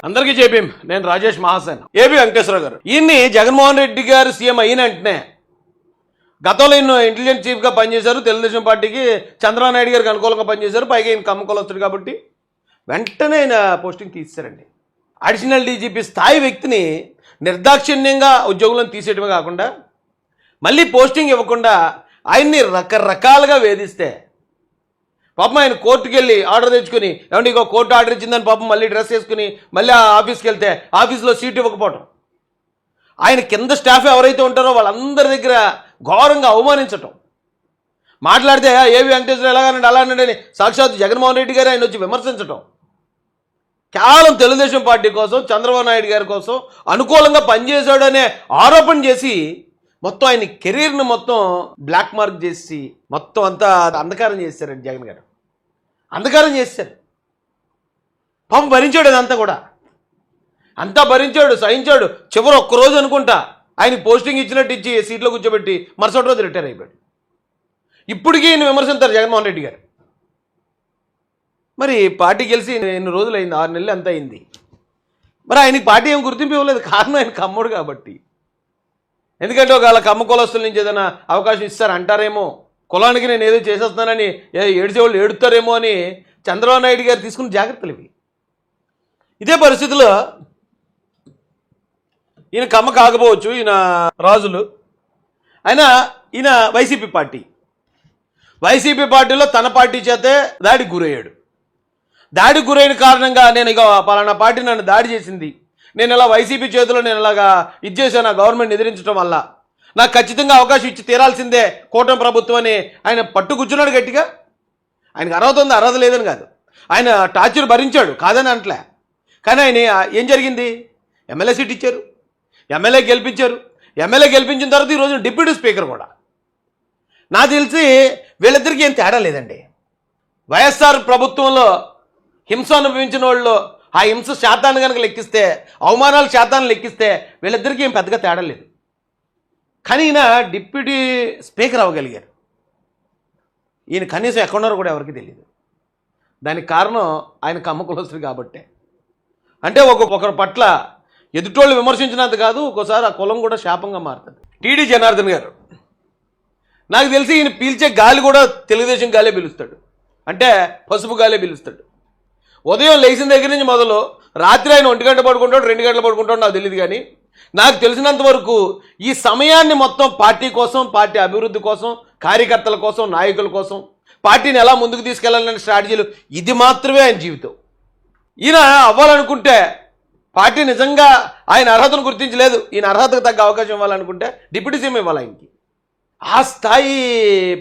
అందరికీ చెప్పి నేను రాజేష్ మహాసేన్. ఏపీ వెంకటేశ్వర గారు ఈయన్ని జగన్మోహన్ రెడ్డి గారు సీఎం అయిన వెంటనే గతంలో ఈయన ఇంటెలిజెన్స్ చీఫ్గా పనిచేశారు. తెలుగుదేశం పార్టీకి చంద్రబాబు నాయుడు గారికి అనుకూలంగా పనిచేశారు. పైగా ఈయన కమ్మకొలొస్తాడు కాబట్టి వెంటనే ఆయన పోస్టింగ్ తీశారండి. అడిషనల్ డీజీపీ స్థాయి వ్యక్తిని నిర్దాక్షిణ్యంగా ఉద్యోగులను తీసేయడమే కాకుండా మళ్ళీ పోస్టింగ్ ఇవ్వకుండా ఆయన్ని రకరకాలుగా వేధిస్తే పాపం ఆయన కోర్టుకు వెళ్ళి ఆర్డర్ తెచ్చుకుని ఏమంటే ఇంకో కోర్టు ఆర్డర్ ఇచ్చిందని పాపం మళ్ళీ డ్రెస్ వేసుకుని మళ్ళీ ఆ ఆఫీస్కి వెళ్తే ఆఫీస్లో సీట్ ఇవ్వకపోవడం, ఆయన కింద స్టాఫ్ ఎవరైతే ఉంటారో వాళ్ళందరి దగ్గర ఘోరంగా అవమానించటం, మాట్లాడితే ఏవి వెంకటేశ్వర ఎలాగనండి అలానండి సాక్షాత్ జగన్మోహన్ రెడ్డి గారు ఆయన వచ్చి విమర్శించటం, కేవలం తెలుగుదేశం పార్టీ కోసం చంద్రబాబు నాయుడు గారి కోసం అనుకూలంగా పనిచేశాడనే ఆరోపణ చేసి మొత్తం ఆయన కెరీర్ని మొత్తం బ్లాక్ మార్క్ చేసి మొత్తం అంతా అంధకారం చేశారండి. జగన్ గారు అంధకారం చేశారు. పాపం భరించాడు అదంతా కూడా, అంతా భరించాడు, సహించాడు. చివరి ఒక్కరోజు అనుకుంటా ఆయన పోస్టింగ్ ఇచ్చినట్టు ఇచ్చి సీట్లో కూర్చోబెట్టి మరుసటి రోజు రిటైర్ అయిపోయాడు. ఇప్పటికీ ఈయన విమర్శించారు జగన్మోహన్ రెడ్డి గారు. మరి పార్టీ గెలిచి ఎన్ని రోజులు అయింది? 6 నెలలు ఎంత అయింది? మరి ఆయనకి పార్టీ ఏం గుర్తింపు ఇవ్వలేదు. కారణం ఆయన కమ్ముడు కాబట్టి. ఎందుకంటే ఒకవేళ కమ్మ కులస్తుల నుంచి ఏదైనా అవకాశం ఇస్తారంటారేమో, కులానికి నేను ఏదో చేసేస్తున్నానని ఏడ్చేవాళ్ళు ఏడుతారేమో అని చంద్రబాబు నాయుడు గారు తీసుకున్న జాగ్రత్తలు ఇవి. ఇదే పరిస్థితిలో ఈయన కమ్మ కాకపోవచ్చు, ఈయన రాజులు అయినా ఈయన వైసీపీ పార్టీలో తన పార్టీ చేతే దాడికి గురయ్యాడు. దాడికి గురైన కారణంగా నేను ఇక పలానా పార్టీ నన్ను దాడి చేసింది, నేను ఇలా వైసీపీ చేతిలో నేను ఇలాగా ఇచ్చేసాను గవర్నమెంట్ ఎదిరించడం వల్ల, నాకు ఖచ్చితంగా అవకాశం ఇచ్చి తీరాల్సిందే కూటమి ప్రభుత్వం అని ఆయన పట్టు కూర్చున్నాడు గట్టిగా. ఆయనకు అర్హత ఉంది, అర్హత లేదని కాదు, ఆయన టార్చర్ భరించాడు కాదని అంటలే. కానీ ఆయన ఏం జరిగింది? ఎమ్మెల్యే సీట్ ఇచ్చారు, ఎమ్మెల్యే గెలిపించారు. ఎమ్మెల్యే గెలిపించిన తర్వాత ఈరోజు డిప్యూటీ స్పీకర్ కూడా. నాకు తెలిసి వీళ్ళిద్దరికీ ఏం తేడా లేదండి. వైఎస్ఆర్ ప్రభుత్వంలో హింస అనుభవించిన వాళ్ళు ఆ హింస శాతాన్ని కనుక లెక్కిస్తే, అవమానాల శాతాన్ని లెక్కిస్తే వీళ్ళిద్దరికీ ఏం పెద్దగా తేడా లేదు. కానీ ఈయన డిప్యూటీ స్పీకర్ అవ్వగలిగారు. ఈయన కనీసం ఎక్కడున్నారో కూడా ఎవరికి తెలియదు. దానికి కారణం ఆయన కమ్మ కులస్తుడు కాబట్టే. అంటే ఒకరి పట్ల ఎదుటోళ్ళు విమర్శించినంత కాదు, ఒక్కోసారి ఆ కులం కూడా శాపంగా మారుతుంది. టీడీ జనార్దన్ గారు నాకు తెలిసి ఈయన పీల్చే గాలి కూడా తెలుగుదేశం గాలే పిలుస్తాడు, అంటే పసుపు గాలే పిలుస్తాడు. ఉదయం లేచిన దగ్గర నుంచి మొదలు రాత్రి ఆయన 1 గంట పడుకుంటాడు, 2 గంటలు పడుకుంటాడు నాకు తెలియదు. కానీ నాకు తెలిసినంత వరకు ఈ సమయాన్ని మొత్తం పార్టీ కోసం, పార్టీ అభివృద్ధి కోసం, కార్యకర్తల కోసం, నాయకుల కోసం, పార్టీని ఎలా ముందుకు తీసుకెళ్లాలనే స్ట్రాటజీలు, ఇది మాత్రమే ఆయన జీవితం. ఈయన అవ్వాలనుకుంటే పార్టీ నిజంగా ఆయన అర్హతను గుర్తించలేదు, ఈయన అర్హతకు తగ్గ అవకాశం ఇవ్వాలనుకుంటే డిప్యూటీ సీఎం ఇవ్వాలి ఆయనకి. ఆ స్థాయి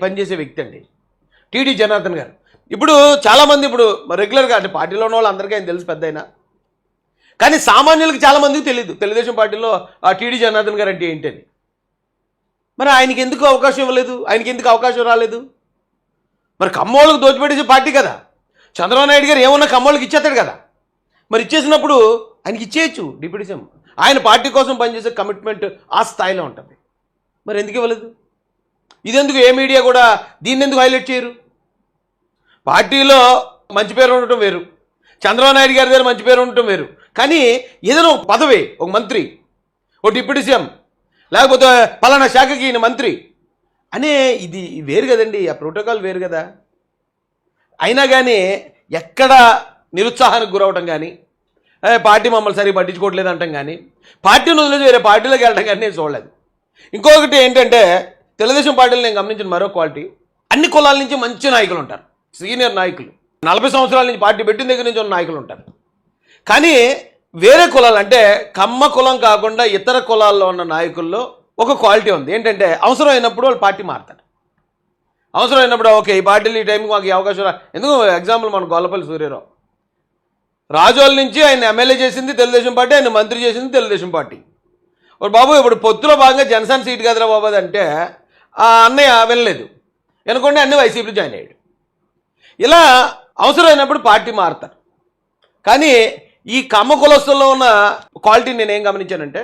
పనిచేసే వ్యక్తి అండి టీడీ జనార్దన్ గారు. ఇప్పుడు చాలామంది ఇప్పుడు రెగ్యులర్గా అంటే పార్టీలో ఉన్న వాళ్ళు అందరికీ ఆయన తెలుసు పెద్ద అయినా, కానీ సామాన్యులకు చాలామందికి తెలియదు తెలుగుదేశం పార్టీలో ఆ టీడీ జనార్దన్ గారు అంటే ఏంటని. మరి ఆయనకి ఎందుకు అవకాశం ఇవ్వలేదు? ఆయనకి ఎందుకు అవకాశం రాలేదు? మరి కమ్మోళ్ళకి దోచిపెట్టేసే పార్టీ కదా. చంద్రబాబు నాయుడు గారు ఏమన్నా కమ్మోళ్ళకి ఇచ్చేస్తాడు కదా. మరి ఇచ్చేసినప్పుడు ఆయనకి ఇచ్చేయచ్చు డిప్యూటీ సీఎం. ఆయన పార్టీ కోసం పనిచేసే కమిట్మెంట్ ఆ స్థాయిలో ఉంటుంది. మరి ఎందుకు ఇవ్వలేదు? ఇదెందుకు ఏ మీడియా కూడా దీన్ని ఎందుకు హైలైట్ చేయరు? పార్టీలో మంచి పేరు ఉండటం వేరు, చంద్రబాబు నాయుడు గారి దగ్గర మంచి పేరు ఉండటం వేరు. కానీ ఏదైనా ఒక పదవి, ఒక మంత్రి, ఒక డిప్యూటీ సీఎం, లేకపోతే పలానా శాఖకి ఈయన మంత్రి అనే ఇది వేరు కదండి, ఆ ప్రోటోకాల్ వేరు కదా. అయినా కానీ ఎక్కడ నిరుత్సాహానికి గురవటం కానీ, పార్టీ మమ్మల్ని సరిగ్గా పట్టించుకోవట్లేదు అంటాం కానీ, పార్టీని వదిలేసి వేరే పార్టీలోకి వెళ్ళడం కానీ నేను చూడలేదు. ఇంకొకటి ఏంటంటే తెలుగుదేశం పార్టీలో నేను గమనించిన మరో క్వాలిటీ, అన్ని కులాల నుంచి మంచి నాయకులు ఉంటారు, సీనియర్ నాయకులు, 40 సంవత్సరాల నుంచి పార్టీ పెట్టిన దగ్గర నుంచి ఉన్న నాయకులు ఉంటారు. కానీ వేరే కులాలు అంటే కమ్మ కులం కాకుండా ఇతర కులాల్లో ఉన్న నాయకుల్లో ఒక క్వాలిటీ ఉంది. ఏంటంటే అవసరం అయినప్పుడు వాళ్ళు పార్టీ మారుతారు. అవసరం అయినప్పుడు ఓకే ఈ పార్టీలు ఈ టైంకి మాకు ఈ అవకాశం ఎందుకు ఎగ్జాంపుల్ మన గొల్లపల్లి సూర్యారావు రాజోల నుంచి ఆయన ఎమ్మెల్యే చేసింది తెలుగుదేశం పార్టీ, ఆయన మంత్రి చేసింది తెలుగుదేశం పార్టీ. బాబు ఇప్పుడు పొత్తులో భాగంగా జనసేన సీట్ కదరా బాబు అంటే ఆ అన్నయ్య వినలేదు, అనుకోండి అన్నీ వైసీపీలో జాయిన్ అయ్యాడు. ఇలా అవసరమైనప్పుడు పార్టీ మారుతారు. కానీ ఈ కమ్మ కులస్తుల్లో ఉన్న క్వాలిటీ నేనేం గమనించానంటే,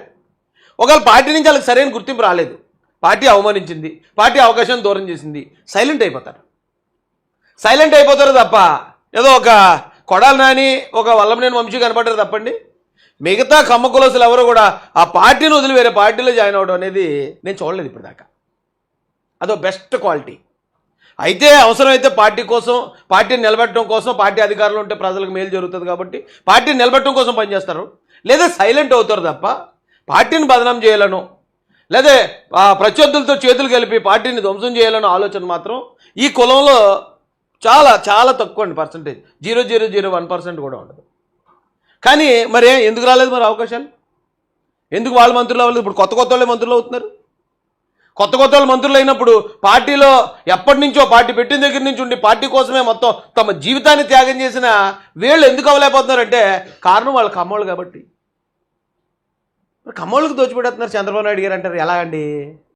ఒకవేళ పార్టీ నుంచి వాళ్ళకి సరైన గుర్తింపు రాలేదు, పార్టీ అవమానించింది, పార్టీ అవకాశం దూరం చేసింది, సైలెంట్ అయిపోతారు తప్ప ఏదో ఒక కొడాలి నాని, ఒక వల్లభనేని వంశీ కనపడ్డారు తప్పండి మిగతా కమ్మ కులస్తులు ఎవరు కూడా ఆ పార్టీని వదిలి వేరే పార్టీలో జాయిన్ అవ్వడం అనేది నేను చూడలేదు ఇప్పుడు దాకా. అదో బెస్ట్ క్వాలిటీ. అయితే అవసరమైతే పార్టీ కోసం, పార్టీని నిలబెట్టడం కోసం, పార్టీ అధికారంలో ఉంటే ప్రజలకు మేలు జరుగుతుంది కాబట్టి పార్టీని నిలబెట్టడం కోసం పనిచేస్తారు, లేదా సైలెంట్ అవుతారు తప్ప పార్టీని బదనాం చేయాలను లేదా ప్రత్యర్థులతో చేతులు కలిపి పార్టీని ధ్వంసం చేయాలన్న ఆలోచన మాత్రం ఈ కులంలో చాలా చాలా తక్కువ అండి. పర్సంటేజ్ 0.001% కూడా ఉండదు. కానీ మరి ఎందుకు రాలేదు మరి అవకాశాలు? ఎందుకు వాళ్ళ మంత్రులు అవ్వలేదు? ఇప్పుడు కొత్త వాళ్ళే మంత్రులు అవుతున్నారు. కొత్త వాళ్ళు మంత్రులు అయినప్పుడు పార్టీలో ఎప్పటి నుంచో పార్టీ పెట్టిన దగ్గర నుంచి ఉండి పార్టీ కోసమే మొత్తం తమ జీవితాన్ని త్యాగం చేసిన వీళ్ళు ఎందుకు అవ్వలేకపోతున్నారంటే కారణం వాళ్ళ కమ్మోళ్ళు కాబట్టి. మరి కమ్మోళ్ళకి దోచిపెడుతున్నారు చంద్రబాబు నాయుడు గారు అంటారు ఎలా అండి?